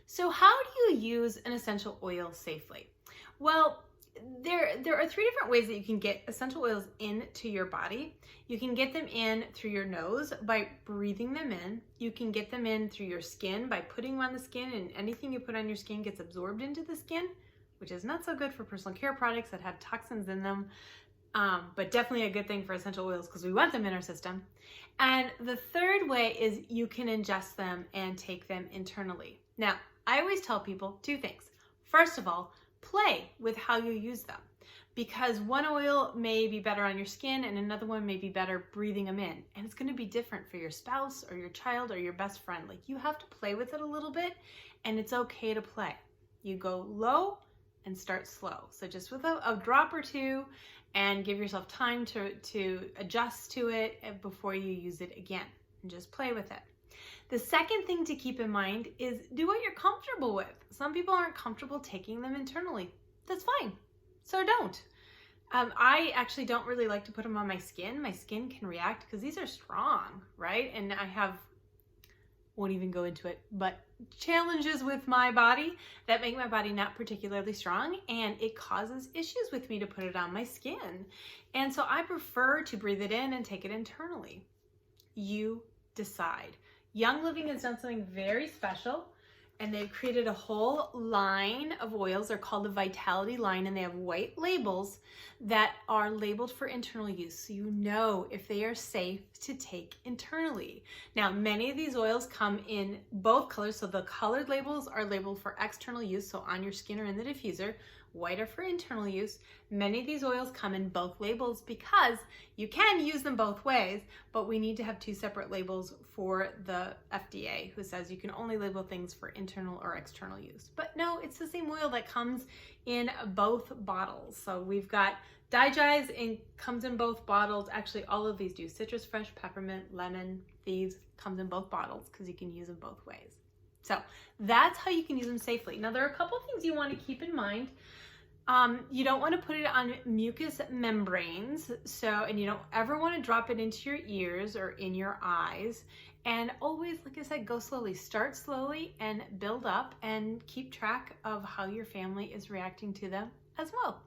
So how do you use an essential oil safely? Well, there are three different ways that you can get essential oils into your body. You can get them in through your nose by breathing them in. You can get them in through your skin by putting them on the skin, and anything you put on your skin gets absorbed into the skin, which is not so good for personal care products that have toxins in them. But definitely a good thing for essential oils because we want them in our system. And the third way is you can ingest them and take them internally. Now, I always tell people two things. First of all, play with how you use them, because one oil may be better on your skin and another one may be better breathing them in. And it's going to be different for your spouse or your child or your best friend. Like, you have to play with it a little bit, and it's okay to play. You go low and start slow. So just with a drop or two, and give yourself time to adjust to it before you use it again, and just play with it. The second thing to keep in mind is do what you're comfortable with. Some people aren't comfortable taking them internally. That's fine. So don't. I actually don't really like to put them on my skin. My skin can react because these are strong, right? And won't even go into it, but challenges with my body that make my body not particularly strong, and it causes issues with me to put it on my skin. And so I prefer to breathe it in and take it internally. You decide. Young Living has done something very special, and they've created a whole line of oils. They're called the Vitality line, and they have white labels that are labeled for internal use, so you know if they are safe to take internally. Now, many of these oils come in both colors, so the colored labels are labeled for external use, so on your skin or in the diffuser. White are for internal use. Many of these oils come in both labels because you can use them both ways, but we need to have two separate labels for the FDA, who says you can only label things for internal or external use. But no, it's the same oil that comes in both bottles. So we've got Digize and comes in both bottles. Actually, all of these do. Citrus Fresh, Peppermint, Lemon, Thieves comes in both bottles because you can use them both ways. So that's how you can use them safely. Now, there are a couple things you want to keep in mind. You don't want to put it on mucous membranes, and you don't ever want to drop it into your ears or in your eyes. And always, like I said, go slowly. Start slowly and build up, and keep track of how your family is reacting to them as well.